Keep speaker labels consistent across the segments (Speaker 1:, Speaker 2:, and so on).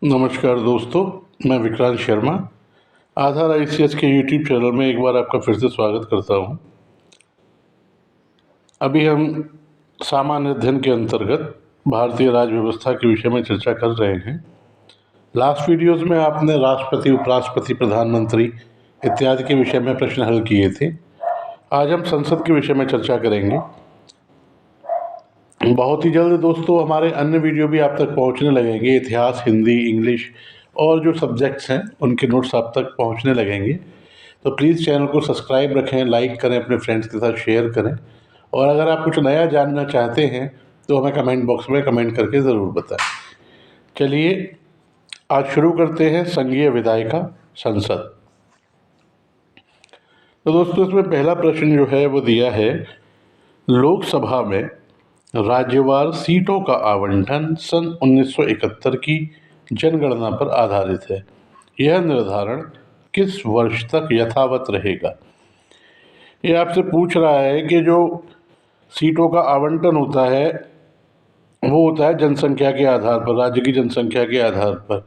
Speaker 1: नमस्कार दोस्तों, मैं विक्रांत शर्मा आधार आईसीएस के यूट्यूब चैनल में एक बार आपका फिर से स्वागत करता हूं। अभी हम सामान्य अध्ययन के अंतर्गत भारतीय राज्य व्यवस्था के विषय में चर्चा कर रहे हैं। लास्ट वीडियोस में आपने राष्ट्रपति, उपराष्ट्रपति, प्रधानमंत्री इत्यादि के विषय में प्रश्न हल किए थे। आज हम संसद के विषय में चर्चा करेंगे। बहुत ही जल्द दोस्तों हमारे अन्य वीडियो भी आप तक पहुंचने लगेंगे। इतिहास, हिंदी, इंग्लिश और जो सब्जेक्ट्स हैं उनके नोट्स आप तक पहुंचने लगेंगे। तो प्लीज़ चैनल को सब्सक्राइब रखें, लाइक करें, अपने फ्रेंड्स के साथ शेयर करें। और अगर आप कुछ नया जानना चाहते हैं तो हमें कमेंट बॉक्स में कमेंट करके ज़रूर बताएं। चलिए आज शुरू करते हैं संघीय विधायिका संसद। तो दोस्तों इसमें पहला प्रश्न जो है वो दिया है, लोकसभा में राज्यवार सीटों का आवंटन सन 1971 की जनगणना पर आधारित है। यह निर्धारण किस वर्ष तक यथावत रहेगा? ये आपसे पूछ रहा है कि जो सीटों का आवंटन होता है वो होता है जनसंख्या के आधार पर, राज्य की जनसंख्या के आधार पर।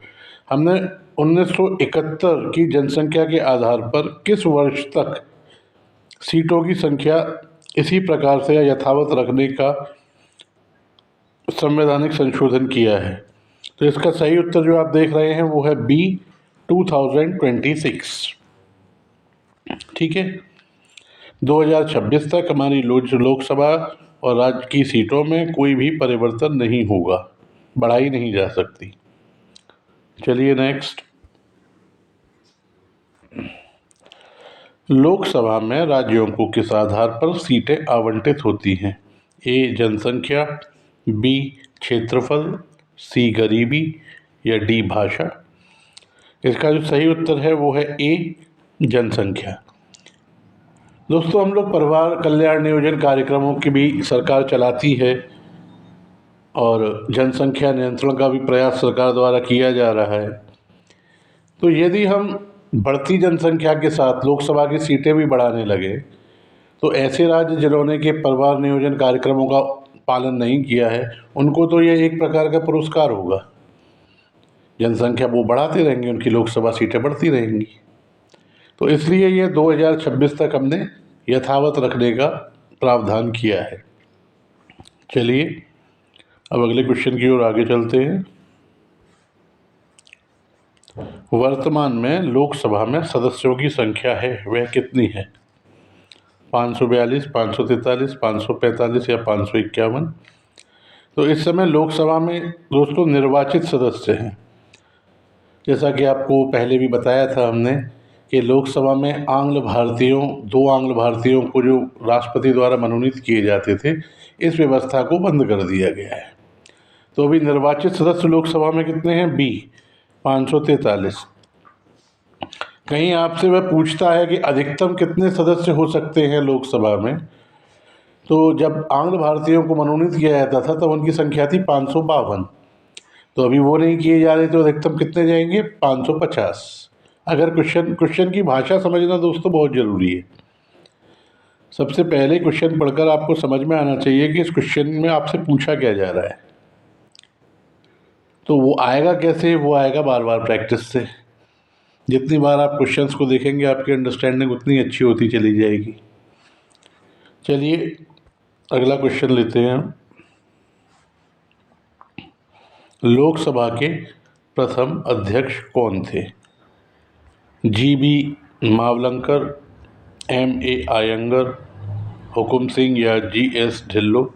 Speaker 1: हमने 1971 की जनसंख्या के आधार पर किस वर्ष तक सीटों की संख्या इसी प्रकार से या यथावत रखने का संवैधानिक संशोधन किया है। तो इसका सही उत्तर जो आप देख रहे हैं वो है बी, 2026। ठीक है, 2026 तक हमारी लोकसभा और राज्य की सीटों में कोई भी परिवर्तन नहीं होगा, बढ़ाई नहीं जा सकती। चलिए नेक्स्ट, लोकसभा में राज्यों को किस आधार पर सीटें आवंटित होती हैं? ए जनसंख्या, बी क्षेत्रफल, सी गरीबी या डी भाषा? इसका जो सही उत्तर है वो है ए जनसंख्या। दोस्तों हम लोग परिवार कल्याण नियोजन कार्यक्रमों की भी सरकार चलाती है और जनसंख्या नियंत्रण का भी प्रयास सरकार द्वारा किया जा रहा है। तो यदि हम बढ़ती जनसंख्या के साथ लोकसभा की सीटें भी बढ़ाने लगे तो ऐसे राज्य जिन्होंने के परिवार नियोजन कार्यक्रमों का पालन नहीं किया है उनको तो ये एक प्रकार का पुरस्कार होगा। जनसंख्या वो बढ़ाते रहेंगे, उनकी लोकसभा सीटें बढ़ती रहेंगी। तो इसलिए ये 2026 तक हमने यथावत रखने का प्रावधान किया है। चलिए अब अगले क्वेश्चन की ओर आगे चलते हैं। वर्तमान में लोकसभा में सदस्यों की संख्या है वह कितनी है? 542, 543, 545 या 551? तो इस समय लोकसभा में दोस्तों निर्वाचित सदस्य हैं। जैसा कि आपको पहले भी बताया था हमने कि लोकसभा में दो आंग्ल भारतीयों को जो राष्ट्रपति द्वारा मनोनीत किए जाते थे, इस व्यवस्था को बंद कर दिया गया है। तो अभी निर्वाचित सदस्य लोकसभा में कितने हैं? बी 543। कहीं आपसे वह पूछता है कि अधिकतम कितने सदस्य हो सकते हैं लोकसभा में, तो जब आंग्ल भारतीयों को मनोनीत किया जाता था तब उनकी संख्या थी 552। तो अभी वो नहीं किए जा रहे तो अधिकतम कितने जाएंगे? 550। अगर क्वेश्चन की भाषा समझना दोस्तों बहुत ज़रूरी है। सबसे पहले क्वेश्चन पढ़कर आपको समझ में आना चाहिए कि इस क्वेश्चन में आपसे पूछा क्या जा रहा है। तो वो आएगा कैसे? वो आएगा बार बार प्रैक्टिस से। जितनी बार आप क्वेश्चंस को देखेंगे आपकी अंडरस्टैंडिंग उतनी अच्छी होती चली जाएगी। चलिए अगला क्वेश्चन लेते हैं हम। लोकसभा के प्रथम अध्यक्ष कौन थे? GB मावलंकर, MA अयंगर, हुकुम सिंह या GS ढिल्लो?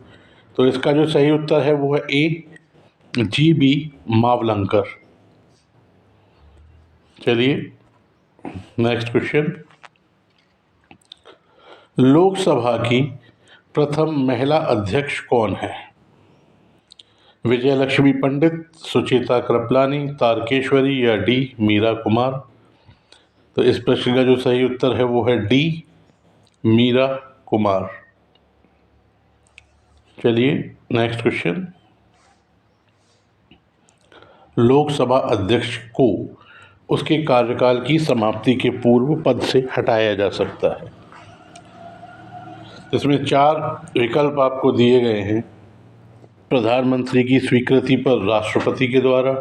Speaker 1: तो इसका जो सही उत्तर है वो है ए GB मावलंकर। चलिए नेक्स्ट क्वेश्चन, लोकसभा की प्रथम महिला अध्यक्ष कौन है? विजयलक्ष्मी पंडित, सुचेता कृपलानी, तारकेश्वरी या डी मीरा कुमार? तो इस प्रश्न का जो सही उत्तर है वो है डी मीरा कुमार। चलिए नेक्स्ट क्वेश्चन, लोकसभा अध्यक्ष को उसके कार्यकाल की समाप्ति के पूर्व पद से हटाया जा सकता है। इसमें 4 विकल्प आपको दिए गए हैं। प्रधानमंत्री की स्वीकृति पर राष्ट्रपति के द्वारा,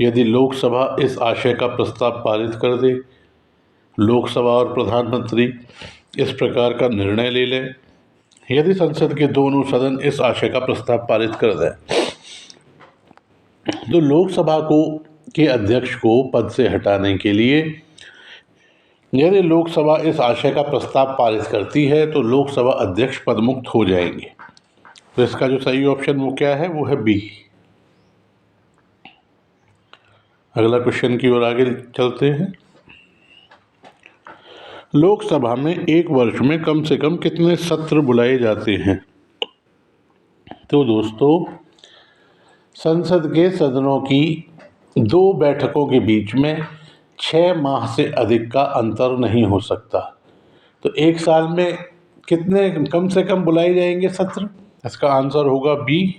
Speaker 1: यदि लोकसभा इस आशय का प्रस्ताव पारित कर दे, लोकसभा और प्रधानमंत्री इस प्रकार का निर्णय ले लें, यदि संसद के दोनों सदन इस आशय का प्रस्ताव पारित कर दें, तो लोकसभा के अध्यक्ष को पद से हटाने के लिए, यदि लोकसभा इस आशय का प्रस्ताव पारित करती है तो लोकसभा अध्यक्ष पदमुक्त हो जाएंगे। तो इसका जो सही ऑप्शन वो क्या है, वो है बी। अगला क्वेश्चन की ओर आगे चलते हैं। लोकसभा में एक वर्ष में कम से कम कितने सत्र बुलाए जाते हैं? तो दोस्तों, संसद के सदनों की 2 बैठकों के बीच में 6 माह से अधिक का अंतर नहीं हो सकता। तो एक साल में कितने कम से कम बुलाए जाएंगे सत्र? इसका आंसर होगा बी,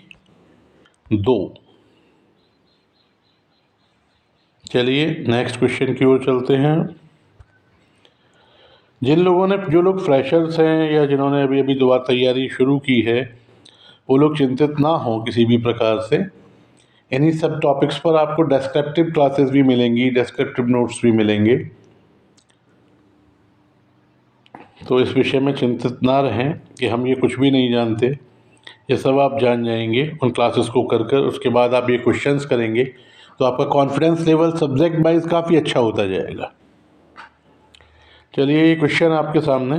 Speaker 1: 2। चलिए नेक्स्ट क्वेश्चन की ओर चलते हैं। जो लोग फ्रेशर्स हैं या जिन्होंने अभी अभी दोबारा तैयारी शुरू की है, वो लोग चिंतित ना हो किसी भी प्रकार से। इन्हीं सब टॉपिक्स पर आपको डेस्क्रिप्टिव क्लासेस भी मिलेंगी, डेस्क्रिप्टिव नोट्स भी मिलेंगे। तो इस विषय में चिंतित ना रहें कि हम ये कुछ भी नहीं जानते, ये सब आप जान जाएंगे उन क्लासेस को कर कर। उसके बाद आप ये क्वेश्चंस करेंगे तो आपका कॉन्फिडेंस लेवल सब्जेक्ट वाइज काफ़ी अच्छा होता जाएगा। चलिए ये क्वेश्चन आपके सामने।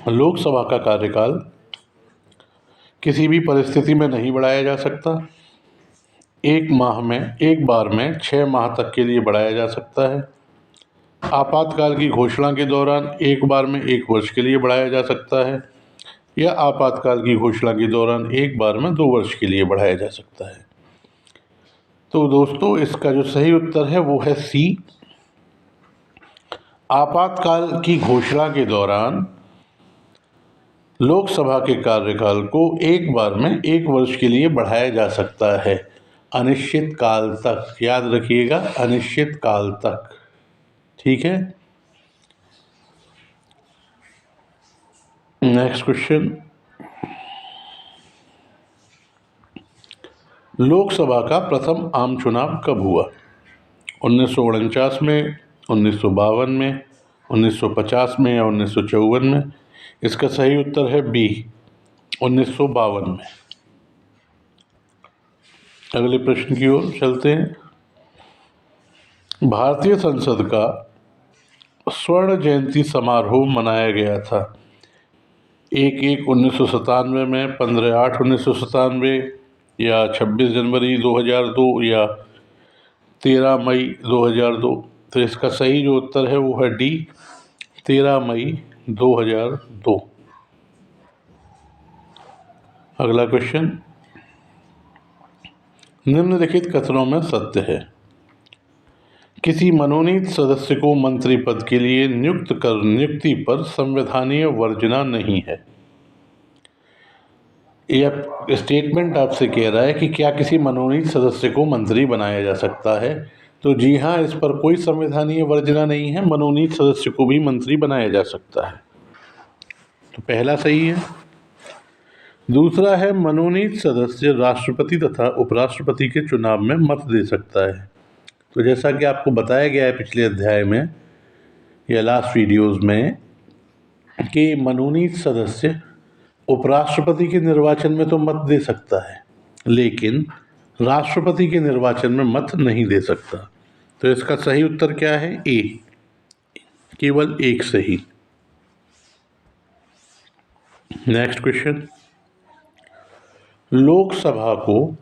Speaker 1: लोकसभा का कार्यकाल किसी भी परिस्थिति में नहीं बढ़ाया जा सकता। एक बार में 6 माह तक के लिए बढ़ाया जा सकता है। आपातकाल की घोषणा के दौरान एक बार में 1 वर्ष के लिए बढ़ाया जा सकता है, या आपातकाल की घोषणा के दौरान एक बार में 2 वर्ष के लिए बढ़ाया जा सकता है। तो दोस्तों, इसका जो सही उत्तर है वो है सी। आपातकाल की घोषणा के दौरान लोकसभा के कार्यकाल को एक बार में 1 वर्ष के लिए बढ़ाया जा सकता है, अनिश्चित काल तक। याद रखिएगा, अनिश्चित काल तक। ठीक है। Next question. लोकसभा का प्रथम आम चुनाव कब हुआ? 1949 में, 1952 में, 1950 में या 1954 में? इसका सही उत्तर है बी, 1952 में। अगले प्रश्न की ओर चलते हैं। भारतीय संसद का स्वर्ण जयंती समारोह मनाया गया था 1/1/1997 में, 15/8/1997 या 26 जनवरी 2002 या 13 मई 2002? तो इसका सही जो उत्तर है वो है डी, 13 मई 2002। अगला क्वेश्चन। निम्नलिखित कथनों में सत्य है? किसी मनोनीत सदस्य को मंत्री पद के लिए नियुक्ति पर संवैधानिक वर्जना नहीं है। यह स्टेटमेंट आपसे कह रहा है कि क्या किसी मनोनीत सदस्य को मंत्री बनाया जा सकता है? तो जी हाँ, इस पर कोई संवैधानिक वर्जना नहीं है, मनोनीत सदस्य को भी मंत्री बनाया जा सकता है। तो पहला सही है। दूसरा है, मनोनीत सदस्य राष्ट्रपति तथा उपराष्ट्रपति के चुनाव में मत दे सकता है। तो जैसा कि आपको बताया गया है पिछले अध्याय में या लास्ट वीडियोस में कि मनोनीत सदस्य उपराष्ट्रपति के निर्वाचन में तो मत दे सकता है, लेकिन राष्ट्रपति के निर्वाचन में मत नहीं दे सकता। तो इसका सही उत्तर क्या है? ए, केवल एक सही। Next question. लोकसभा को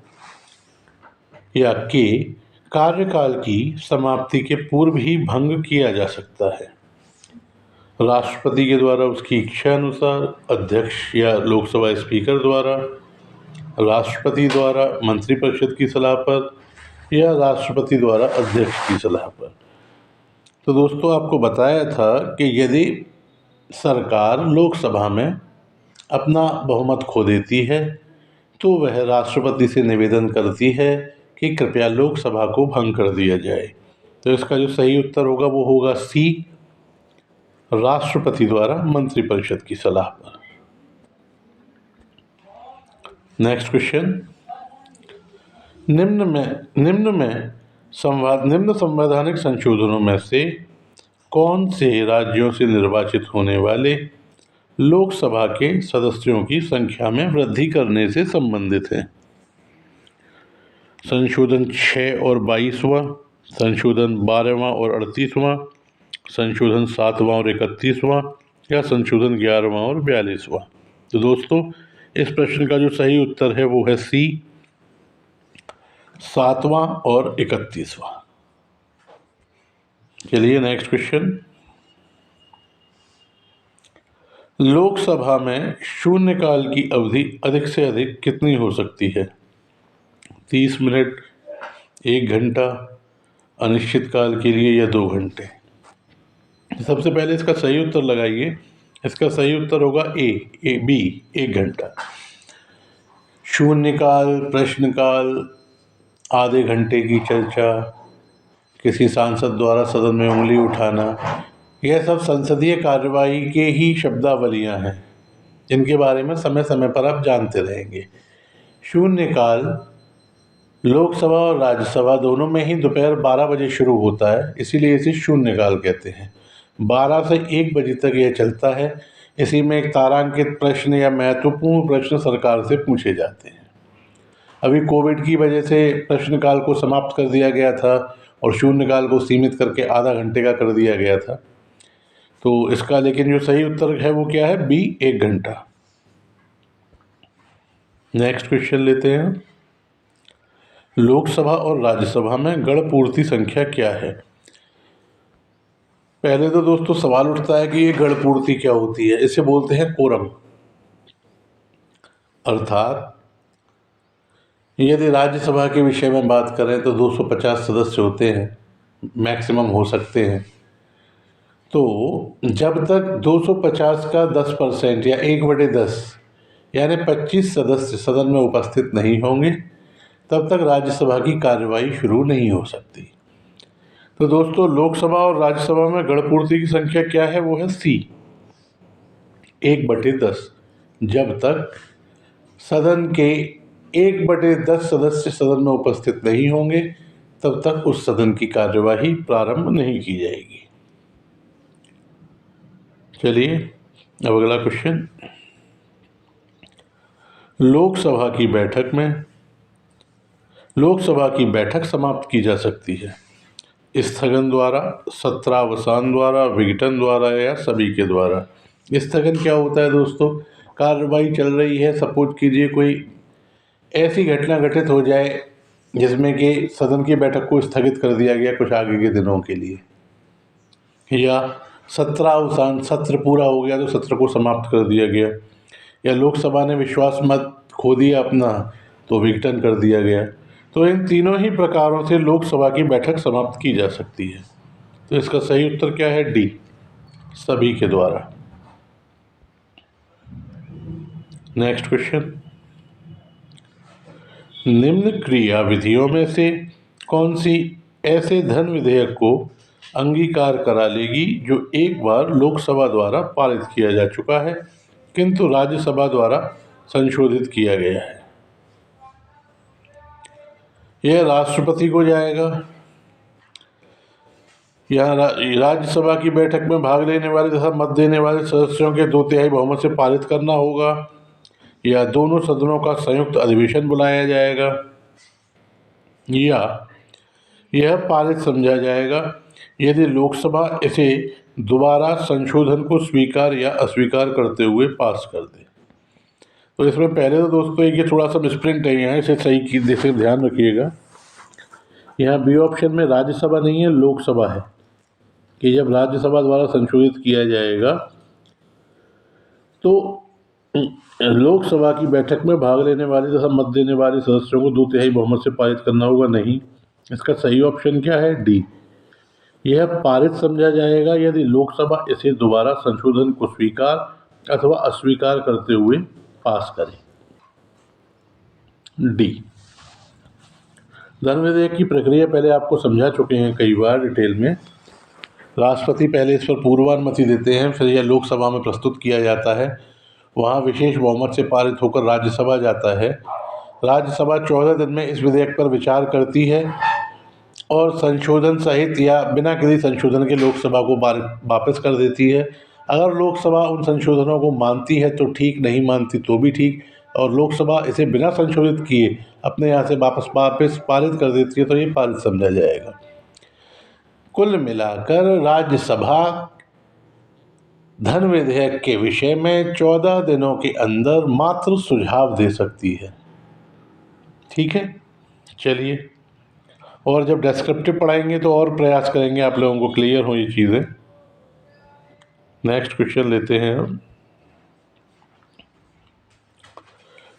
Speaker 1: या के कार्यकाल की समाप्ति के पूर्व ही भंग किया जा सकता है। राष्ट्रपति के द्वारा उसकी इच्छा अनुसार, अध्यक्ष या लोकसभा स्पीकर द्वारा, राष्ट्रपति द्वारा मंत्रिपरिषद की सलाह पर, या राष्ट्रपति द्वारा अध्यक्ष की सलाह पर। तो दोस्तों, आपको बताया था कि यदि सरकार लोकसभा में अपना बहुमत खो देती है तो वह राष्ट्रपति से निवेदन करती है कि कृपया लोकसभा को भंग कर दिया जाए। तो इसका जो सही उत्तर होगा वो होगा सी, राष्ट्रपति द्वारा मंत्रिपरिषद की सलाह पर। Next question. निम्न संवैधानिक संशोधनों में से कौन से राज्यों से निर्वाचित होने वाले लोकसभा के सदस्यों की संख्या में वृद्धि करने से संबंधित है? संशोधन 6 और 22वां, संशोधन 12वां और 38वां, संशोधन 7वां और 31वां या संशोधन 11वां और 42वां? तो दोस्तों इस प्रश्न का जो सही उत्तर है वो है सी, 7वां और 31वां। चलिए नेक्स्ट क्वेश्चन। लोकसभा में शून्यकाल की अवधि अधिक से अधिक कितनी हो सकती है? 30 मिनट, 1 घंटा, अनिश्चित काल के लिए या 2 घंटे? सबसे पहले इसका सही उत्तर लगाइए। इसका सही उत्तर होगा बी, 1 घंटा। शून्यकाल, प्रश्नकाल, आधे घंटे की चर्चा, किसी सांसद द्वारा सदन में उंगली उठाना, यह सब संसदीय कार्यवाही के ही शब्दावलियां हैं, जिनके बारे में समय समय पर आप जानते रहेंगे। शून्यकाल लोकसभा और राज्यसभा दोनों में ही दोपहर 12 बजे शुरू होता है, इसीलिए इसे शून्यकाल कहते हैं। 12 से 1 बजे तक यह चलता है। इसी में एक तारांकित प्रश्न या महत्वपूर्ण प्रश्न सरकार से पूछे जाते हैं। अभी कोविड की वजह से प्रश्नकाल को समाप्त कर दिया गया था और शून्यकाल को सीमित करके आधा घंटे का कर दिया गया था। तो इसका लेकिन जो सही उत्तर है वो क्या है? बी, 1 घंटा। नेक्स्ट क्वेश्चन लेते हैं। लोकसभा और राज्यसभा में गण पूर्ति संख्या क्या है? पहले तो दोस्तों सवाल उठता है कि ये गण पूर्ति क्या होती है। इसे बोलते हैं कोरम। अर्थात यदि राज्यसभा के विषय में बात करें तो 250 सदस्य होते हैं, मैक्सिमम हो सकते हैं। तो जब तक 250 का 10% या 1/10 यानी 25 सदस्य सदन में उपस्थित नहीं होंगे, तब तक राज्यसभा की कार्यवाही शुरू नहीं हो सकती। तो दोस्तों लोकसभा और राज्यसभा में गणपूर्ति की संख्या क्या है? वो है सी, 1/10। जब तक सदन के 1/10 सदस्य सदन में उपस्थित नहीं होंगे, तब तक उस सदन की कार्यवाही प्रारंभ नहीं की जाएगी। चलिए अब अगला क्वेश्चन। लोकसभा की बैठक समाप्त की जा सकती है स्थगन द्वारा, सत्रावसान द्वारा, विघटन द्वारा या सभी के द्वारा। स्थगन क्या होता है दोस्तों? कार्रवाई चल रही है, सपोज कीजिए कोई ऐसी घटना घटित हो जाए जिसमें कि सदन की बैठक को स्थगित कर दिया गया कुछ आगे के दिनों के लिए, या सत्रावसान, सत्र पूरा हो गया तो सत्र को समाप्त कर दिया गया, या लोकसभा ने विश्वास मत खो दिया अपना तो विघटन कर दिया गया। तो इन तीनों ही प्रकारों से लोकसभा की बैठक समाप्त की जा सकती है। तो इसका सही उत्तर क्या है? डी, सभी के द्वारा। Next question. निम्न क्रिया विधियों में से कौन सी ऐसे धन विधेयक को अंगीकार करा लेगी जो एक बार लोकसभा द्वारा पारित किया जा चुका है किंतु राज्यसभा द्वारा संशोधित किया गया है? यह राष्ट्रपति को जाएगा, या राज्यसभा की बैठक में भाग लेने वाले तथा मत देने वाले सदस्यों के 2/3 बहुमत से पारित करना होगा, या दोनों सदनों का संयुक्त अधिवेशन बुलाया जाएगा, या यह पारित समझा जाएगा यदि लोकसभा इसे दोबारा संशोधन को स्वीकार या अस्वीकार करते हुए पास कर दे। तो इसमें पहले तो दोस्तों ये थोड़ा सा मिसप्रिंट है, यहाँ इसे सही से ध्यान रखिएगा। यहाँ बी ऑप्शन में राज्यसभा नहीं है, लोकसभा है, कि जब राज्यसभा द्वारा संशोधित किया जाएगा तो लोकसभा की बैठक में भाग लेने वाले तथा मत देने वाले सदस्यों को 2/3 बहुमत से पारित करना होगा। नहीं, इसका सही ऑप्शन क्या है? डी, यह पारित समझा जाएगा यदि लोकसभा इसे दोबारा संशोधन को स्वीकार अथवा अस्वीकार करते हुए पास करे। डी। धन विधेयक की प्रक्रिया पहले आपको समझा चुके हैं कई बार डिटेल में। राष्ट्रपति पहले इस पर पूर्वानुमति देते हैं, फिर यह लोकसभा में प्रस्तुत किया जाता है, वहाँ विशेष बहुमत से पारित होकर राज्यसभा जाता है, राज्यसभा 14 दिन में इस विधेयक पर विचार करती है और संशोधन सहित या बिना किसी संशोधन के लोकसभा को वापस कर देती है। अगर लोकसभा उन संशोधनों को मानती है तो ठीक, नहीं मानती तो भी ठीक, और लोकसभा इसे बिना संशोधित किए अपने यहाँ से वापस पारित कर देती है तो ये पारित समझा जाएगा। कुल मिलाकर राज्यसभा धन विधेयक के विषय में 14 दिनों के अंदर मात्र सुझाव दे सकती है। ठीक है, चलिए, और जब डेस्क्रिप्टिव पढ़ाएंगे तो और प्रयास करेंगे आप लोगों को क्लियर हो ये चीज़ें। नेक्स्ट क्वेश्चन लेते हैं हम।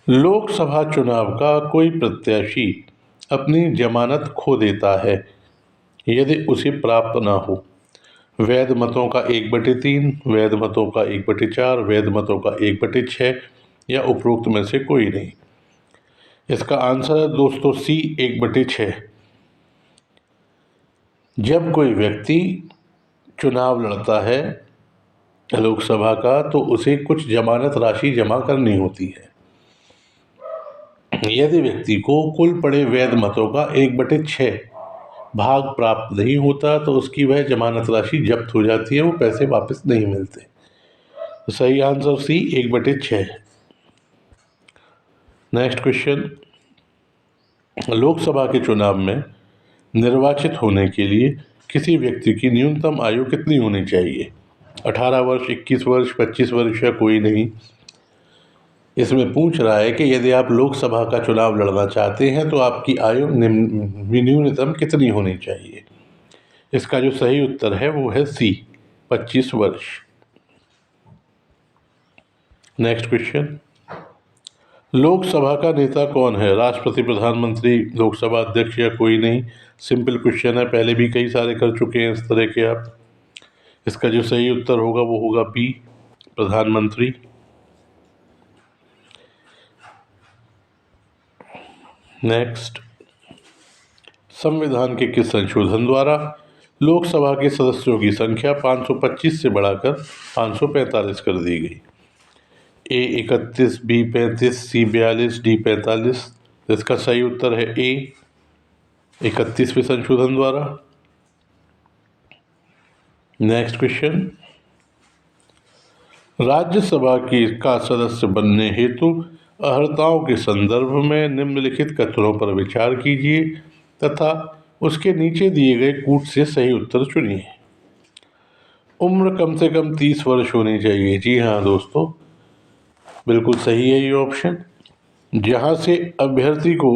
Speaker 1: लोकसभा चुनाव का कोई प्रत्याशी अपनी जमानत खो देता है यदि उसे प्राप्त ना हो वैध मतों का 1/3, वैध मतों का 1/4, वैध मतों का 1/6 या उपरोक्त में से कोई नहीं। इसका आंसर है दोस्तों सी, 1/6। जब कोई व्यक्ति चुनाव लड़ता है लोकसभा का तो उसे कुछ जमानत राशि जमा करनी होती है। यदि व्यक्ति को कुल पड़े वैध मतों का 1/6 भाग प्राप्त नहीं होता तो उसकी वह जमानत राशि जब्त हो जाती है, वो पैसे वापस नहीं मिलते। तो सही answer C, 1/6। Next question. Lok Sabha के चुनाव में निर्वाचित होने के लिए किसी व्यक्ति की न्यूनतम आयु कितनी होनी चाहिए? 18 वर्ष, 21 वर्ष, 25 वर्ष या कोई नहीं। इसमें पूछ रहा है कि यदि आप लोकसभा का चुनाव लड़ना चाहते हैं तो आपकी आयु न्यूनतम कितनी होनी चाहिए? इसका जो सही उत्तर है वो है सी, 25 वर्ष। Next question. लोकसभा का नेता कौन है? राष्ट्रपति, प्रधानमंत्री, लोकसभा अध्यक्ष या कोई नहीं? सिंपल क्वेश्चन है, पहले भी कई सारे कर चुके हैं इस तरह के आप। इसका जो सही उत्तर होगा वो होगा बी, प्रधानमंत्री। नेक्स्ट। संविधान के किस संशोधन द्वारा लोकसभा के सदस्यों की संख्या 525 से बढ़ाकर 545 कर दी गई? ए 31, बी 35, सी 42, डी 45। इसका सही उत्तर है ए, 31वें संशोधन द्वारा। Next question. राज्यसभा का सदस्य बनने हेतु अर्हताओं के संदर्भ में निम्नलिखित कथनों पर विचार कीजिए तथा उसके नीचे दिए गए कूट से सही उत्तर चुनिए। उम्र कम से कम 30 वर्ष होनी चाहिए। जी हाँ दोस्तों, बिल्कुल सही है ये ऑप्शन। जहाँ से अभ्यर्थी को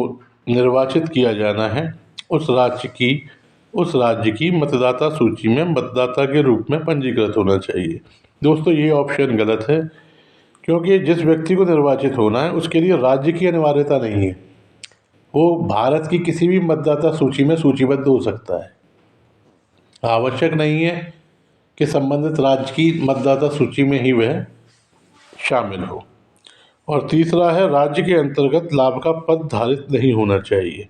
Speaker 1: निर्वाचित किया जाना है उस राज्य की मतदाता सूची में मतदाता के रूप में पंजीकृत होना चाहिए। दोस्तों ये ऑप्शन गलत है, क्योंकि जिस व्यक्ति को निर्वाचित होना है उसके लिए राज्य की अनिवार्यता नहीं है, वो भारत की किसी भी मतदाता सूची में सूचीबद्ध हो सकता है। आवश्यक नहीं है कि संबंधित राज्य की मतदाता सूची में ही वह शामिल हो। और तीसरा है, राज्य के अंतर्गत लाभ का पद धारित नहीं होना चाहिए।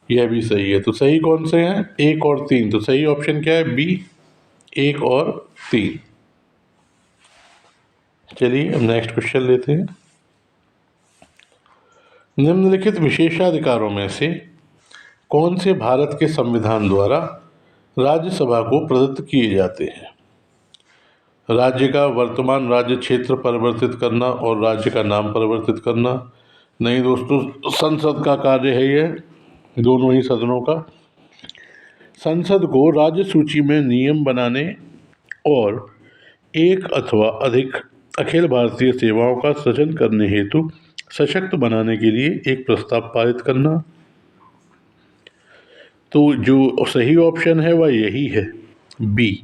Speaker 1: यह भी सही है। तो सही कौन से हैं? 1 और 3। तो सही ऑप्शन क्या है? बी, 1 और 3। चलिए अब नेक्स्ट क्वेश्चन लेते हैं। निम्नलिखित विशेषाधिकारों में से कौन से भारत के संविधान द्वारा राज्यसभा को प्रदत्त किए जाते हैं? राज्य का वर्तमान राज्य क्षेत्र परिवर्तित करना और राज्य का नाम परिवर्तित करना? नहीं दोस्तों, संसद का कार्य है यह, दोनों ही सदनों का। संसद को राज्य सूची में नियम बनाने और एक अथवा अधिक अखिल भारतीय सेवाओं का सृजन करने हेतु सशक्त बनाने के लिए एक प्रस्ताव पारित करना। तो जो सही ऑप्शन है वह यही है, बी।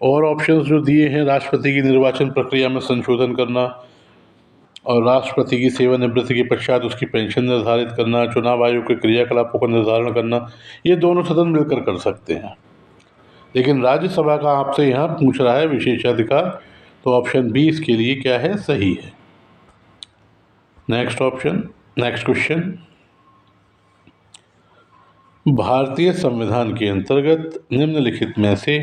Speaker 1: और ऑप्शंस जो दिए हैं, राष्ट्रपति की निर्वाचन प्रक्रिया में संशोधन करना और राष्ट्रपति की सेवानिवृत्ति के पश्चात उसकी पेंशन निर्धारित करना, चुनाव आयोग के क्रियाकलापों का निर्धारण करना, ये दोनों सदन मिलकर कर सकते हैं। लेकिन राज्यसभा का आपसे यहाँ पूछ रहा है विशेषाधिकार, तो ऑप्शन बी इसके लिए क्या है? सही है। Next question. भारतीय संविधान के अंतर्गत निम्नलिखित में से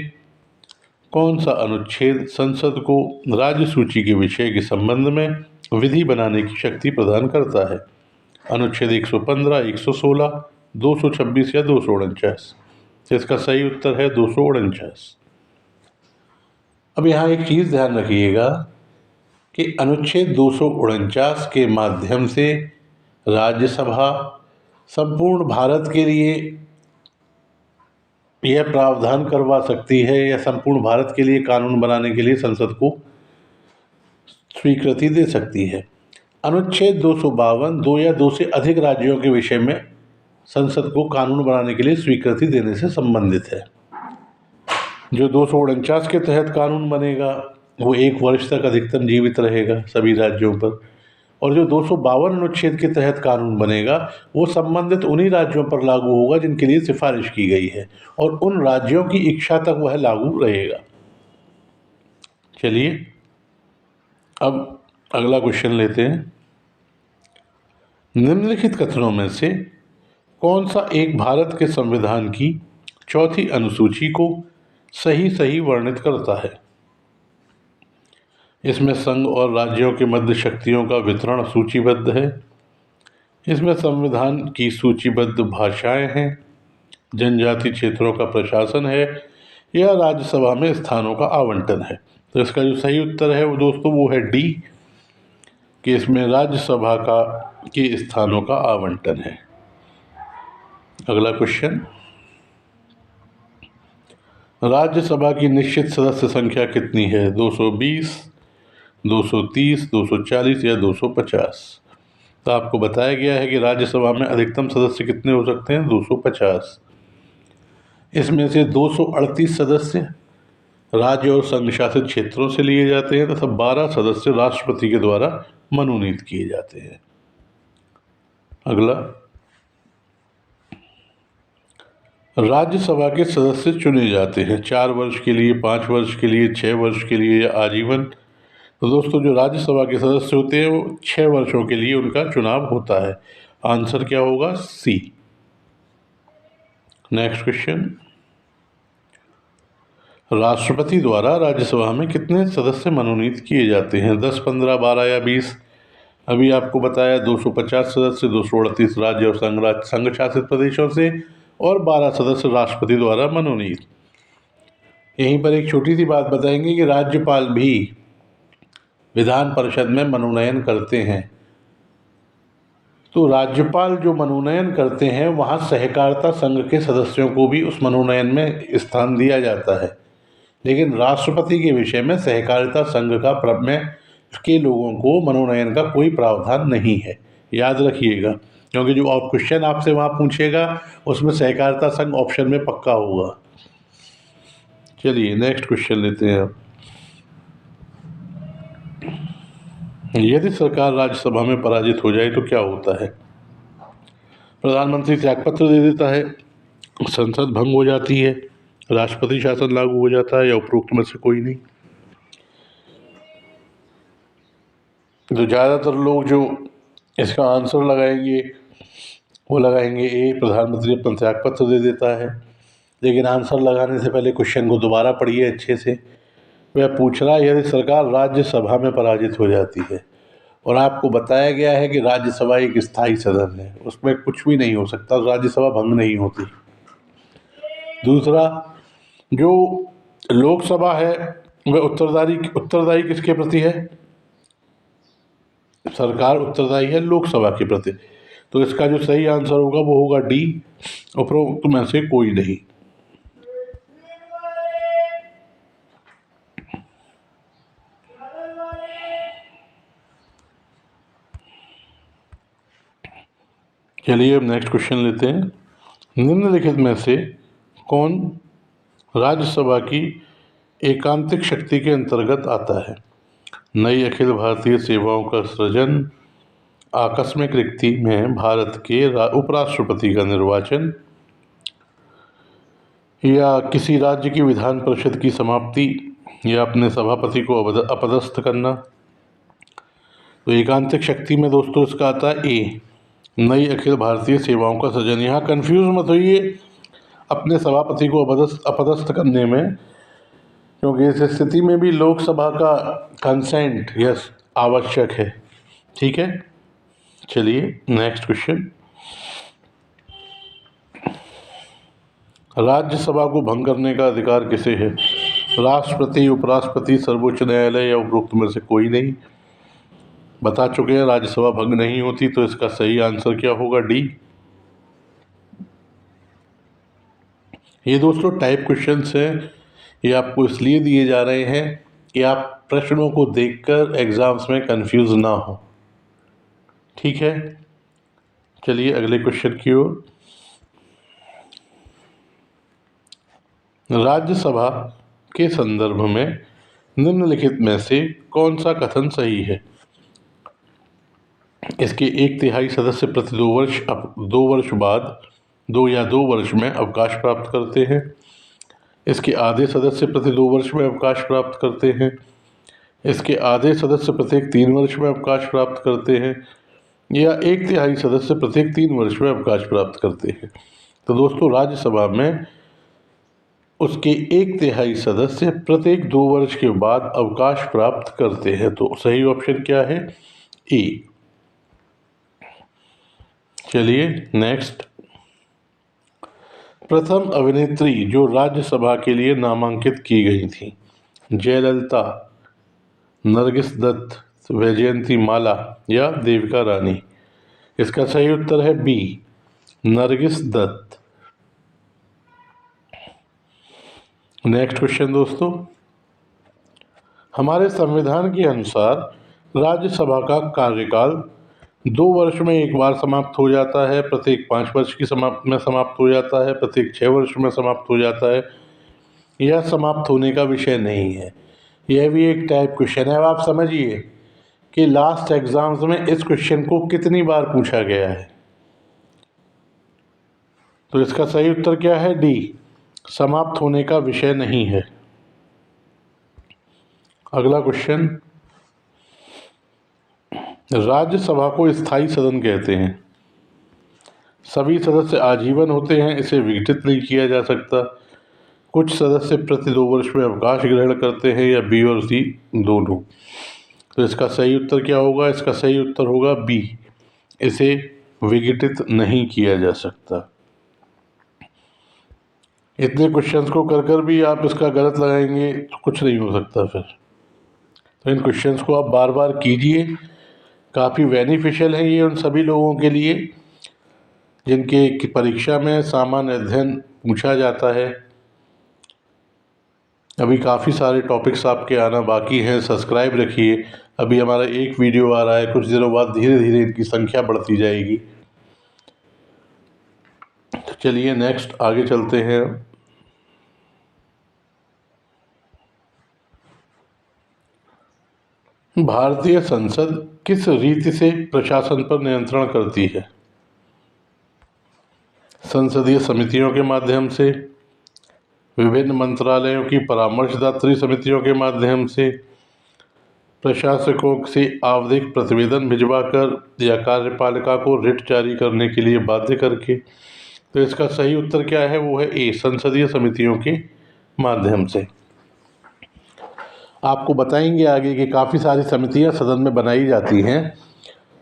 Speaker 1: कौन सा अनुच्छेद संसद को राज्य सूची के विषय के संबंध में विधि बनाने की शक्ति प्रदान करता है? अनुच्छेद 115, 116, 226 या 249। तो इसका सही उत्तर है 249। अब यहाँ एक चीज़ ध्यान रखिएगा कि अनुच्छेद 249 के माध्यम से राज्यसभा संपूर्ण भारत के लिए यह प्रावधान करवा सकती है या संपूर्ण भारत के लिए कानून बनाने के लिए संसद को स्वीकृति दे सकती है। अनुच्छेद 252 दो या दो से अधिक राज्यों के विषय में संसद को कानून बनाने के लिए स्वीकृति देने से संबंधित है। जो 249 के तहत कानून बनेगा वो 1 वर्ष तक अधिकतम जीवित रहेगा सभी राज्यों पर, और जो 252 अनुच्छेद के तहत कानून बनेगा वो संबंधित उन्हीं राज्यों पर लागू होगा जिनके लिए सिफारिश की गई है, और उन राज्यों की इच्छा तक वह लागू रहेगा। चलिए अब अगला क्वेश्चन लेते हैं। निम्नलिखित कथनों में से कौन सा एक भारत के संविधान की चौथी अनुसूची को सही वर्णित करता है? इसमें संघ और राज्यों के मध्य शक्तियों का वितरण सूचीबद्ध है। इसमें संविधान की सूचीबद्ध भाषाएं हैं, जनजाति क्षेत्रों का प्रशासन है, या राज्यसभा में स्थानों का आवंटन है। तो इसका जो सही उत्तर है वो दोस्तों वो है डी, कि इसमें राज्यसभा के स्थानों का आवंटन है। अगला क्वेश्चन, राज्यसभा की निश्चित सदस्य संख्या कितनी है? 220, 230, 240 या 250? तो आपको बताया गया है कि राज्यसभा में अधिकतम सदस्य कितने हो सकते हैं? 250। इसमें से 238 सदस्य राज्य और संघ शासित क्षेत्रों से लिए जाते हैं तथा 12 सदस्य राष्ट्रपति के द्वारा मनोनीत किए जाते हैं। अगला, राज्यसभा के सदस्य चुने जाते हैं 4 वर्ष के लिए, 5 वर्ष के लिए, 6 वर्ष के लिए या आजीवन। तो दोस्तों जो राज्यसभा के सदस्य होते हैं वो 6 वर्षों के लिए उनका चुनाव होता है। आंसर क्या होगा? सी। नेक्स्ट क्वेश्चन, राष्ट्रपति द्वारा राज्यसभा में कितने सदस्य मनोनीत किए जाते हैं? 10, 15, 12 या 20? अभी आपको बताया 250 सदस्य, 238 राज्य और संघ शासित प्रदेशों से, और 12 सदस्य राष्ट्रपति द्वारा मनोनीत। यहीं पर एक छोटी सी बात बताएंगे कि राज्यपाल भी विधान परिषद में मनोनयन करते हैं। तो राज्यपाल जो मनोनयन करते हैं वहाँ सहकारिता संघ के सदस्यों को भी उस मनोनयन में स्थान दिया जाता है, लेकिन राष्ट्रपति के विषय में सहकारिता संघ के लोगों को मनोनयन का कोई प्रावधान नहीं है। याद रखिएगा, क्योंकि जो क्वेश्चन आपसे वहाँ पूछेगा उसमें सहकारिता संघ ऑप्शन में पक्का होगा। चलिए नेक्स्ट क्वेश्चन लेते हैं। यदि सरकार राज्यसभा में पराजित हो जाए तो क्या होता है? प्रधानमंत्री त्यागपत्र दे देता है, संसद भंग हो जाती है, राष्ट्रपति शासन लागू हो जाता है, या उपरोक्त में से कोई नहीं। तो ज़्यादातर लोग जो इसका आंसर लगाएंगे वो लगाएंगे ए, प्रधानमंत्री अपना त्यागपत्र दे देता है। लेकिन आंसर लगाने से पहले क्वेश्चन को दोबारा पढ़िए अच्छे से। वह पूछ रहा है यदि सरकार राज्यसभा में पराजित हो जाती है, और आपको बताया गया है कि राज्यसभा एक स्थायी सदन है, उसमें कुछ भी नहीं हो सकता, राज्यसभा भंग नहीं होती। दूसरा, जो लोकसभा है वह उत्तरदायी किसके प्रति है? सरकार उत्तरदायी है लोकसभा के प्रति। तो इसका जो सही आंसर होगा वो होगा डी, उपरोक्त में से कोई नहीं। चलिए अब नेक्स्ट क्वेश्चन लेते हैं। निम्नलिखित में से कौन राज्यसभा की एकांतिक शक्ति के अंतर्गत आता है? नई अखिल भारतीय सेवाओं का सृजन, आकस्मिक रिक्ति में भारत के उपराष्ट्रपति का निर्वाचन, या किसी राज्य की विधान परिषद की समाप्ति, या अपने सभापति को अपदस्थ करना। तो एकांतिक शक्ति में दोस्तों इसका आता है ए, नई अखिल भारतीय सेवाओं का सृजन। यहाँ कंफ्यूज मत होइए अपने सभापति को अपदस्थ करने में, क्योंकि इस स्थिति में भी लोकसभा का कंसेंट यस आवश्यक है। ठीक है, चलिए नेक्स्ट क्वेश्चन, राज्यसभा को भंग करने का अधिकार किसे है? राष्ट्रपति, उपराष्ट्रपति, सर्वोच्च न्यायालय या उपरोक्त में से कोई नहीं? बता चुके हैं राज्यसभा भंग नहीं होती, तो इसका सही आंसर क्या होगा? डी। ये दोस्तों टाइप क्वेश्चंस हैं, ये आपको इसलिए दिए जा रहे हैं कि आप प्रश्नों को देखकर एग्जाम्स में कंफ्यूज ना हो। ठीक है, चलिए अगले क्वेश्चन की ओर। राज्यसभा के संदर्भ में निम्नलिखित में से कौन सा कथन सही है? इसके 1/3 सदस्य प्रति 2 वर्ष बाद 2 वर्ष में अवकाश प्राप्त करते हैं। इसके आधे सदस्य प्रति 2 वर्ष में अवकाश प्राप्त करते हैं। इसके आधे सदस्य प्रत्येक 3 वर्ष में अवकाश प्राप्त करते हैं, या 1/3 सदस्य प्रत्येक 3 वर्ष में अवकाश प्राप्त करते हैं। तो दोस्तों राज्यसभा में उसके 1/3 सदस्य प्रत्येक 2 वर्ष के बाद अवकाश प्राप्त करते हैं। तो सही ऑप्शन क्या है? ए। चलिए नेक्स्ट, प्रथम अभिनेत्री जो राज्यसभा के लिए नामांकित की गई थी, जयललिता, नरगिस दत्त, वैजयंती माला या देविका रानी? इसका सही उत्तर है B, Nargis Dutt. Next question दोस्तों, हमारे संविधान के अनुसार राज्यसभा का कार्यकाल 2 वर्ष में एक बार समाप्त हो जाता है, प्रत्येक 5 वर्ष की समाप्त हो जाता है, प्रत्येक 6 वर्ष में समाप्त हो जाता है, यह समाप्त होने का विषय नहीं है। यह भी एक टाइप क्वेश्चन है। अब आप समझिए कि लास्ट एग्जाम्स में इस क्वेश्चन को कितनी बार पूछा गया है। तो इसका सही उत्तर क्या है? डी, समाप्त होने का विषय नहीं है। अगला क्वेश्चन, राज्यसभा को स्थायी सदन कहते हैं। सभी सदस्य आजीवन होते हैं, इसे विघटित नहीं किया जा सकता। कुछ सदस्य प्रति 2 वर्ष में अवकाश ग्रहण करते हैं, या बी और सी दोनों? तो इसका सही उत्तर क्या होगा? इसका सही उत्तर होगा बी, इसे विघटित नहीं किया जा सकता। इतने क्वेश्चंस को कर भी आप इसका गलत लगाएंगे तो कुछ नहीं हो सकता फिर। तो इन क्वेश्चंस को आप बार बार कीजिए, काफ़ी बेनिफिशियल है ये उन सभी लोगों के लिए जिनके परीक्षा में सामान्य अध्ययन पूछा जाता है। अभी काफ़ी सारे टॉपिक्स आपके आना बाकी हैं, सब्सक्राइब रखिए। अभी हमारा एक वीडियो आ रहा है, कुछ दिनों बाद धीरे धीरे इनकी संख्या बढ़ती जाएगी। तो चलिए नेक्स्ट आगे चलते हैं। भारतीय संसद किस रीति से प्रशासन पर नियंत्रण करती है? संसदीय समितियों के माध्यम से, विभिन्न मंत्रालयों की परामर्शदात्री समितियों के माध्यम से, प्रशासकों से आवधिक प्रतिवेदन भिजवाकर, या कार्यपालिका को रिट जारी करने के लिए बाध्य करके? तो इसका सही उत्तर क्या है? वो है ए, संसदीय समितियों के माध्यम से। आपको बताएंगे आगे कि काफ़ी सारी समितियां सदन में बनाई जाती हैं,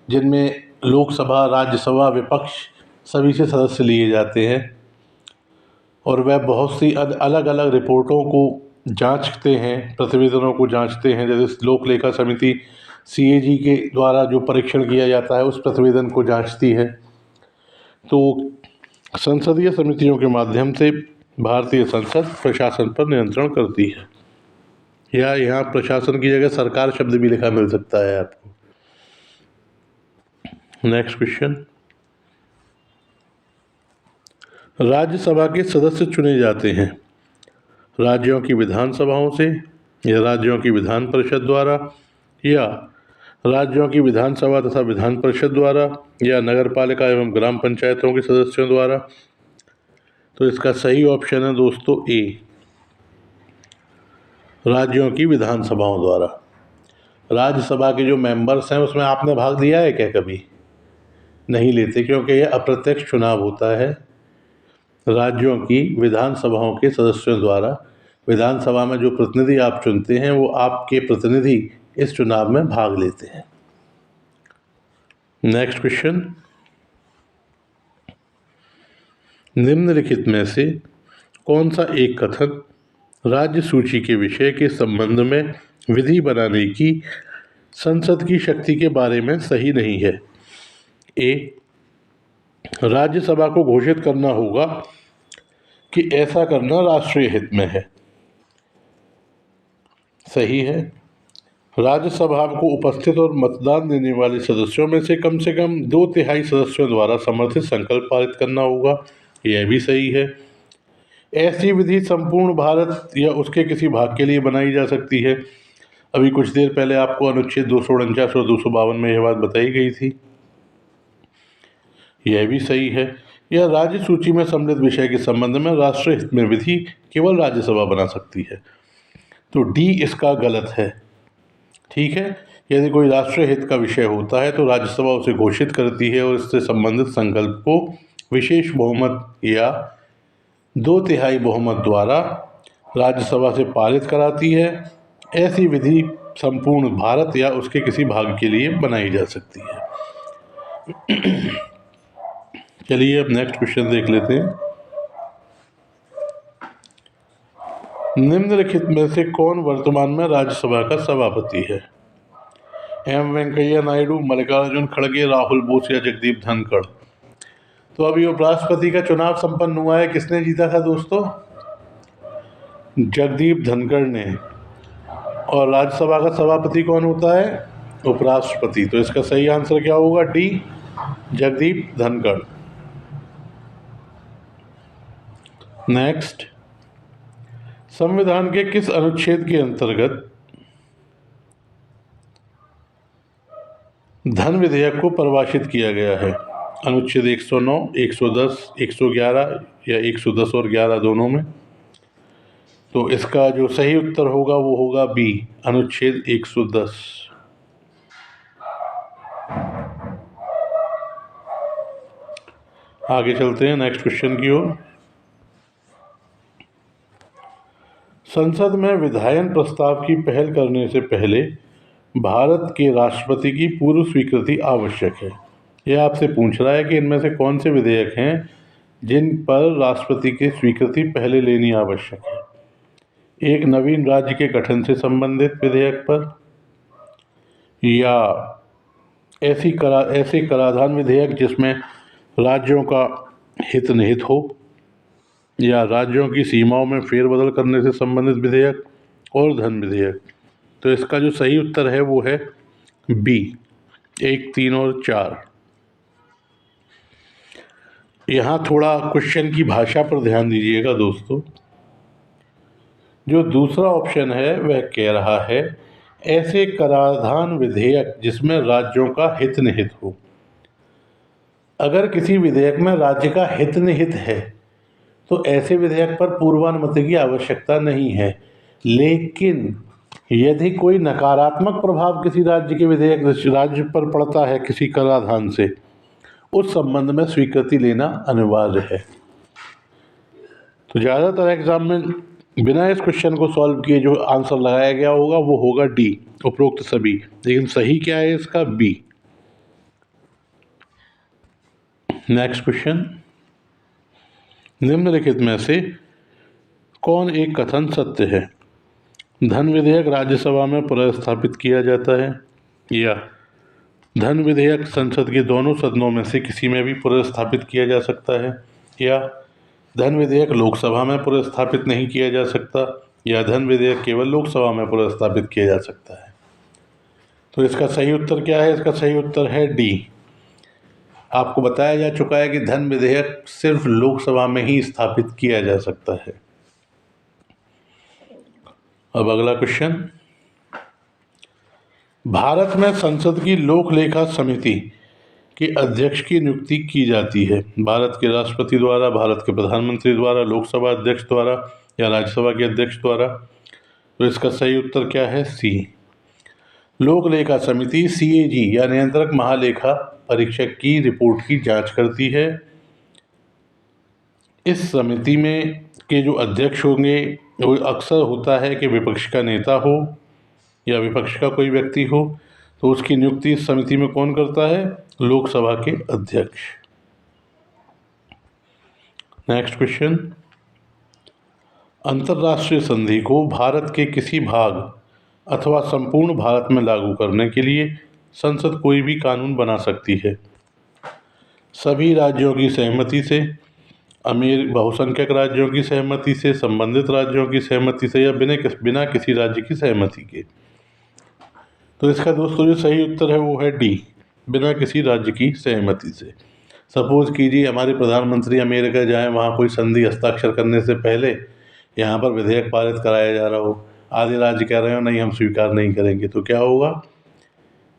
Speaker 1: जिनमें लोकसभा, राज्यसभा, विपक्ष सभी से सदस्य लिए जाते हैं, और वह बहुत सी अलग अलग रिपोर्टों को जांचते हैं, प्रतिवेदनों को जांचते हैं। जैसे लोक लेखा समिति CAG के द्वारा जो परीक्षण किया जाता है उस प्रतिवेदन को जांचती है। तो संसदीय समितियों के माध्यम से भारतीय संसद प्रशासन पर नियंत्रण करती है, या यहाँ प्रशासन की जगह सरकार शब्द भी लिखा मिल सकता है आपको। नेक्स्ट क्वेश्चन, राज्यसभा के सदस्य चुने जाते हैं राज्यों की विधानसभाओं से, या राज्यों की विधान परिषद द्वारा, या राज्यों की विधानसभा तथा विधान परिषद द्वारा, या नगरपालिका एवं ग्राम पंचायतों के सदस्यों द्वारा? तो इसका सही ऑप्शन है दोस्तों ए, राज्यों की विधानसभाओं द्वारा। राज्यसभा के जो मेंबर्स हैं उसमें आपने भाग लिया है क्या? कभी नहीं लेते, क्योंकि यह अप्रत्यक्ष चुनाव होता है। राज्यों की विधानसभाओं के सदस्यों द्वारा विधानसभा में जो प्रतिनिधि आप चुनते हैं वो आपके प्रतिनिधि इस चुनाव में भाग लेते हैं। नेक्स्ट क्वेश्चन, निम्नलिखित में से कौन सा एक कथन राज्य सूची के विषय के संबंध में विधि बनाने की संसद की शक्ति के बारे में सही नहीं है? ए, राज्यसभा को घोषित करना होगा कि ऐसा करना राष्ट्रीय हित में है। सही है। राज्यसभा को उपस्थित और मतदान देने वाले सदस्यों में से कम 2/3 सदस्यों द्वारा समर्थित संकल्प पारित करना होगा। यह भी सही है। ऐसी विधि संपूर्ण भारत या उसके किसी भाग के लिए बनाई जा सकती है। अभी कुछ देर पहले आपको अनुच्छेद 249 और 252 में यह बात बताई गई थी। यह भी सही है। यह राज्य सूची में सम्मिलित विषय के संबंध में राष्ट्रीय हित में विधि केवल राज्यसभा बना सकती है। तो डी इसका गलत है। ठीक है, यदि कोई राष्ट्रीय हित का विषय होता है तो राज्यसभा उसे घोषित करती है और इससे संबंधित संकल्प को विशेष बहुमत या 2/3 बहुमत द्वारा राज्यसभा से पारित कराती है। ऐसी विधि संपूर्ण भारत या उसके किसी भाग के लिए बनाई जा सकती है। चलिए अब नेक्स्ट क्वेश्चन देख लेते हैं। निम्नलिखित में से कौन वर्तमान में राज्यसभा का सभापति है? एम वेंकैया नायडू, मल्लिकार्जुन खड़गे, राहुल बोस या जगदीप धनखड़? तो अभी उपराष्ट्रपति का चुनाव संपन्न हुआ है, किसने जीता था दोस्तों? जगदीप धनखड़ ने। और राज्यसभा का सभापति कौन होता है? उपराष्ट्रपति। तो इसका सही आंसर क्या होगा? डी, जगदीप धनखड़। नेक्स्ट, संविधान के किस अनुच्छेद के अंतर्गत धन विधेयक को परिभाषित किया गया है? अनुच्छेद 109, 110, 111 या 110 और 11 दोनों में? तो इसका जो सही उत्तर होगा वो होगा बी, अनुच्छेद 110। आगे चलते हैं नेक्स्ट क्वेश्चन की ओर। संसद में विधायन प्रस्ताव की पहल करने से पहले भारत के राष्ट्रपति की पूर्व स्वीकृति आवश्यक है। यह आपसे पूछ रहा है कि इनमें से कौन से विधेयक हैं जिन पर राष्ट्रपति की स्वीकृति पहले लेनी आवश्यक है? एक, नवीन राज्य के गठन से संबंधित विधेयक पर, या ऐसे कराधान विधेयक जिसमें राज्यों का हित निहित हो, या राज्यों की सीमाओं में फेरबदल करने से संबंधित विधेयक, और धन विधेयक। तो इसका जो सही उत्तर है वो है बी, 1, 3 और 4। यहाँ थोड़ा क्वेश्चन की भाषा पर ध्यान दीजिएगा दोस्तों। जो दूसरा ऑप्शन है वह कह रहा है ऐसे कराधान विधेयक जिसमें राज्यों का हित निहित हो। अगर किसी विधेयक में राज्य का हित निहित है तो ऐसे विधेयक पर पूर्वानुमति की आवश्यकता नहीं है। लेकिन यदि कोई नकारात्मक प्रभाव किसी राज्य के विधेयक राज्य पर पड़ता है किसी कराधान से, उस संबंध में स्वीकृति लेना अनिवार्य है। तो ज़्यादातर एग्जाम में बिना इस क्वेश्चन को सॉल्व किए जो आंसर लगाया गया होगा वो होगा डी, उपरोक्त सभी। लेकिन सही क्या है इसका? बी। नेक्स्ट क्वेश्चन, निम्नलिखित में से कौन एक कथन सत्य है? धन विधेयक राज्यसभा में पुनर्स्थापित किया जाता है, या धन विधेयक संसद के दोनों सदनों में से किसी में भी पुनर्स्थापित किया जा सकता है, या धन विधेयक लोकसभा में पुनर्स्थापित नहीं किया जा सकता, या धन विधेयक केवल लोकसभा में पुनर्स्थापित किया जा सकता है। तो इसका सही उत्तर क्या है? इसका सही उत्तर है डी। आपको बताया जा चुका है कि धन विधेयक सिर्फ लोकसभा में ही स्थापित किया जा सकता है। अब अगला क्वेश्चन, भारत में संसद की लोक लेखा समिति के अध्यक्ष की नियुक्ति की जाती है भारत के राष्ट्रपति द्वारा, भारत के प्रधानमंत्री द्वारा, लोकसभा अध्यक्ष द्वारा, या राज्यसभा के अध्यक्ष द्वारा? तो इसका सही उत्तर क्या है? सी। लोक लेखा समिति CAG या नियंत्रक महालेखा परीक्षक की रिपोर्ट की जांच करती है। इस समिति में के जो अध्यक्ष होंगे वो अक्सर होता है कि विपक्ष का नेता हो या विपक्ष का कोई व्यक्ति हो। तो उसकी नियुक्ति इस समिति में कौन करता है? लोकसभा के अध्यक्ष। नेक्स्ट क्वेश्चन, अंतर्राष्ट्रीय संधि को भारत के किसी भाग अथवा संपूर्ण भारत में लागू करने के लिए संसद कोई भी कानून बना सकती है? सभी राज्यों की सहमति से, बहुसंख्यक राज्यों की सहमति से, संबंधित राज्यों की सहमति से, या बिना किसी राज्य की सहमति के? तो इसका दोस्तों जो सही उत्तर है वो है डी, बिना किसी राज्य की सहमति से। सपोज कीजिए हमारे प्रधानमंत्री अमेरिका जाएं, वहाँ कोई संधि हस्ताक्षर करने से पहले यहाँ पर विधेयक पारित कराया जा रहा हो, आधे राज्य कह रहे हो नहीं हम स्वीकार नहीं करेंगे, तो क्या होगा?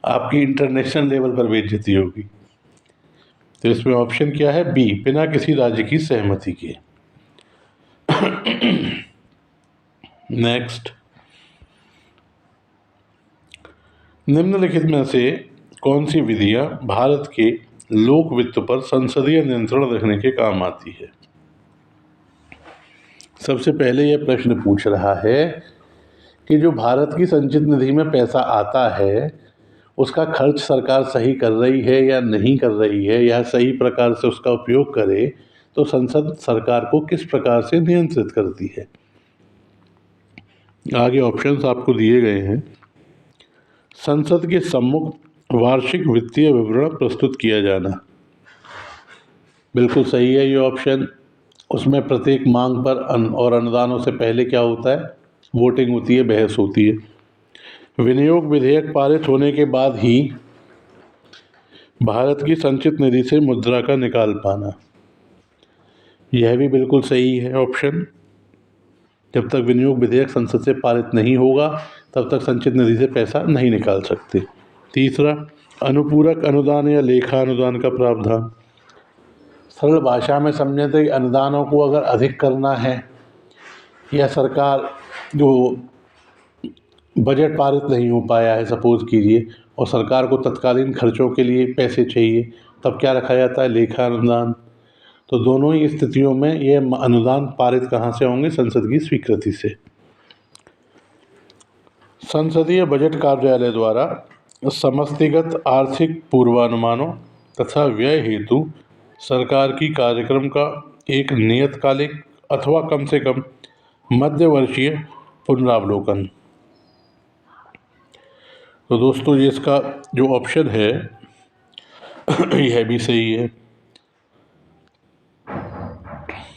Speaker 1: आपकी इंटरनेशनल लेवल पर बेइज्जती होगी। तो इसमें ऑप्शन क्या है? बी, बिना किसी राज्य की सहमति के। नेक्स्ट, निम्नलिखित में से कौन सी विधियां भारत के लोक वित्त पर संसदीय नियंत्रण रखने के काम आती है? सबसे पहले यह प्रश्न पूछ रहा है कि जो भारत की संचित निधि में पैसा आता है उसका खर्च सरकार सही कर रही है या नहीं कर रही है, या सही प्रकार से उसका उपयोग करे तो संसद सरकार को किस प्रकार से नियंत्रित करती है। आगे ऑप्शंस आपको दिए गए हैं। संसद के सम्मुख वार्षिक वित्तीय विवरण प्रस्तुत किया जाना, बिल्कुल सही है ये ऑप्शन। उसमें प्रत्येक मांग पर और अनुदानों से पहले क्या होता है? वोटिंग होती है, बहस होती है। विनियोग विधेयक पारित होने के बाद ही भारत की संचित निधि से मुद्रा का निकाल पाना, यह भी बिल्कुल सही है ऑप्शन। जब तक विनियोग विधेयक संसद से पारित नहीं होगा तब तक संचित निधि से पैसा नहीं निकाल सकते। तीसरा, अनुपूरक अनुदान या लेखा अनुदान का प्रावधान। सरल भाषा में समझे तो अनुदानों को अगर अधिक करना है या सरकार जो बजट पारित नहीं हो पाया है सपोज कीजिए, और सरकार को तत्कालीन खर्चों के लिए पैसे चाहिए, तब क्या रखा जाता है? लेखा अनुदान। तो दोनों ही स्थितियों में ये अनुदान पारित कहाँ से होंगे? संसद की स्वीकृति से। संसदीय बजट कार्यालय द्वारा समष्टिगत आर्थिक पूर्वानुमानों तथा व्यय हेतु सरकार की कार्यक्रम का एक नियतकालिक अथवा कम से कम मध्यवर्षीय पुनरावलोकन। तो दोस्तों ये इसका जो ऑप्शन है यह भी सही है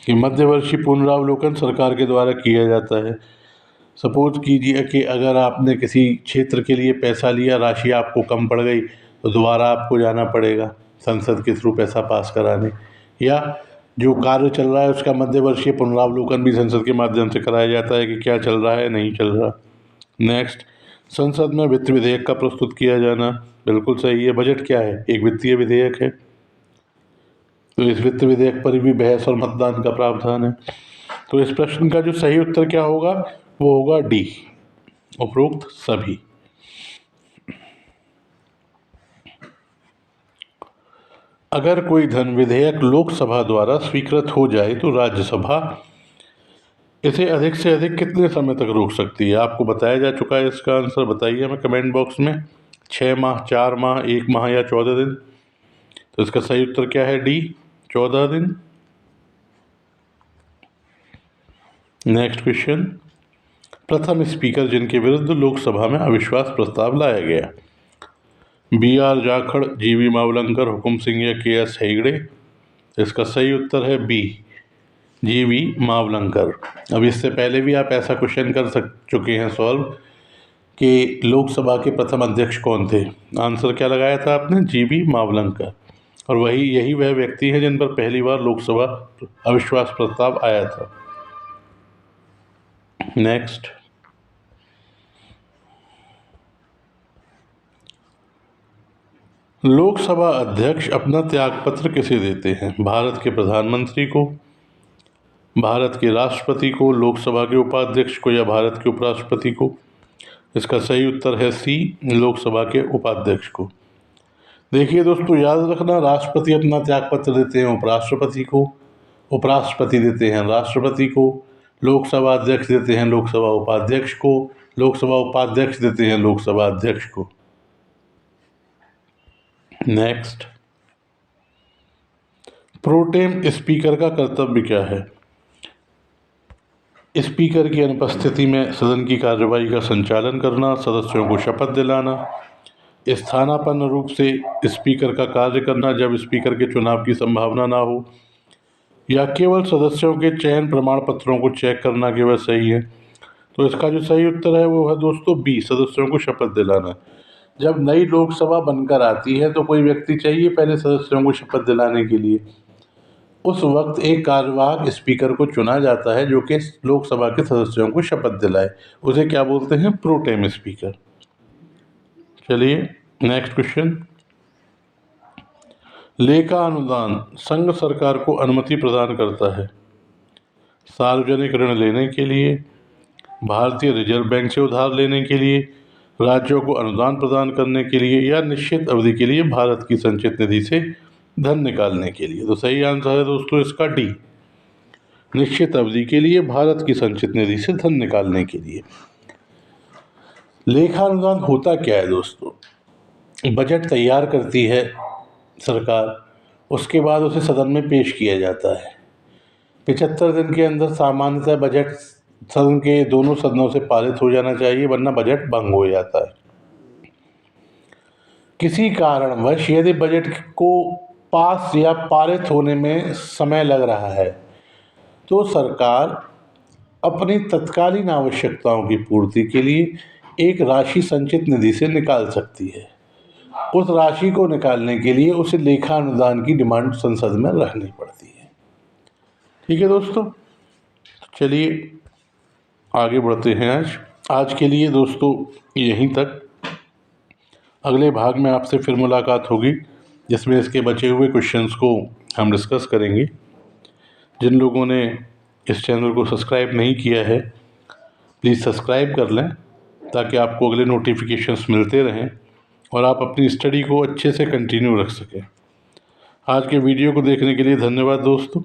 Speaker 1: कि मध्यवर्षीय पुनरावलोकन सरकार के द्वारा किया जाता है। सपोज कीजिए कि अगर आपने किसी क्षेत्र के लिए पैसा लिया, राशि आपको कम पड़ गई, तो दोबारा आपको जाना पड़ेगा संसद के थ्रू पैसा पास कराने, या जो कार्य चल रहा है उसका मध्यवर्षीय पुनरावलोकन भी संसद के माध्यम से कराया जाता है कि क्या चल रहा है, नहीं चल रहा। नेक्स्ट, संसद में वित्त विधेयक का प्रस्तुत किया जाना, बिल्कुल सही है। बजट क्या है? एक वित्तीय विधेयक है, तो इस वित्त विधेयक पर भी बहस और मतदान का प्रावधान है। तो इस प्रश्न का जो सही उत्तर क्या होगा? वो होगा डी, उपरोक्त सभी। अगर कोई धन विधेयक लोकसभा द्वारा स्वीकृत हो जाए तो राज्यसभा इसे अधिक से अधिक कितने समय तक रोक सकती है? आपको बताया जा चुका है, इसका आंसर बताइए हमें कमेंट बॉक्स में। 6 माह, 4 माह, 1 माह या 14 दिन? तो इसका सही उत्तर क्या है? डी, 14 दिन। नेक्स्ट क्वेश्चन, प्रथम स्पीकर जिनके विरुद्ध लोकसभा में अविश्वास प्रस्ताव लाया गया? बी.आर. जाखड़, जी.वी. मावलंकर, हुकुम सिंह या के.एस. हेगड़े? इसका सही उत्तर है बी, जी.वी. मावलंकर। अब इससे पहले भी आप ऐसा क्वेश्चन कर चुके हैं सॉल्व कि लोकसभा के प्रथम अध्यक्ष कौन थे? आंसर क्या लगाया था आपने? जी.वी. मावलंकर। और यही वह व्यक्ति है जिन पर पहली बार लोकसभा अविश्वास प्रस्ताव आया था। नेक्स्ट, लोकसभा अध्यक्ष अपना त्यागपत्र किसे देते हैं? भारत के प्रधानमंत्री को, भारत के राष्ट्रपति को, लोकसभा के उपाध्यक्ष को, या भारत के उपराष्ट्रपति को? इसका सही उत्तर है सी, लोकसभा के उपाध्यक्ष को। देखिए दोस्तों, याद रखना, राष्ट्रपति अपना त्यागपत्र देते हैं उपराष्ट्रपति को, उपराष्ट्रपति देते हैं राष्ट्रपति को, लोकसभा अध्यक्ष देते हैं लोकसभा उपाध्यक्ष को, लोकसभा उपाध्यक्ष देते हैं लोकसभा अध्यक्ष को। नेक्स्ट, प्रोटेम स्पीकर का कर्तव्य क्या है? स्पीकर की अनुपस्थिति में सदन की कार्यवाही का संचालन करना, सदस्यों को शपथ दिलाना, स्थानापन्न रूप से स्पीकर का कार्य करना जब स्पीकर के चुनाव की संभावना ना हो, या केवल सदस्यों के चयन प्रमाण पत्रों को चेक करना कि वह सही है। तो इसका जो सही उत्तर है वो है दोस्तों बी, सदस्यों को शपथ दिलाना। जब नई लोकसभा बनकर आती है तो कोई व्यक्ति चाहिए पहले सदस्यों को शपथ दिलाने के लिए। उस वक्त एक कार्यवाहक स्पीकर को चुना जाता है जो कि लोकसभा के सदस्यों को शपथ दिलाए। उसे क्या बोलते हैं? Protem speaker. चलिए नेक्स्ट क्वेश्चन, लेखा अनुदान संघ सरकार को अनुमति प्रदान करता है सार्वजनिक ऋण लेने के लिए, भारतीय रिजर्व बैंक से उधार लेने के लिए, राज्यों को अनुदान प्रदान करने के लिए, या निश्चित अवधि के लिए भारत की संचित निधि से धन निकालने के लिए। तो सही आंसर है दोस्तों इसका डी, निश्चित अवधि के लिए भारत की संचित निधि से धन निकालने के लिए। लेखा अनुदान होता क्या है दोस्तों? बजट तैयार करती है सरकार, उसके बाद उसे सदन में पेश किया जाता है। 75 दिन के अंदर सामान्यतः बजट सदन के दोनों सदनों से पारित हो जाना चाहिए, वरना बजट भंग हो जाता है। किसी कारणवश यदि बजट को पास या पारित होने में समय लग रहा है तो सरकार अपनी तत्कालीन आवश्यकताओं की पूर्ति के लिए एक राशि संचित निधि से निकाल सकती है। उस राशि को निकालने के लिए उसे लेखा अनुदान की डिमांड संसद में रखनी पड़ती है। ठीक है दोस्तों, चलिए आगे बढ़ते हैं। आज के लिए दोस्तों यहीं तक। अगले भाग में आपसे फिर मुलाकात होगी जिसमें इसके बचे हुए क्वेश्चंस को हम डिस्कस करेंगे। जिन लोगों ने इस चैनल को सब्सक्राइब नहीं किया है प्लीज़ सब्सक्राइब कर लें ताकि आपको अगले नोटिफिकेशंस मिलते रहें और आप अपनी स्टडी को अच्छे से कंटिन्यू रख सकें। आज के वीडियो को देखने के लिए धन्यवाद दोस्तों।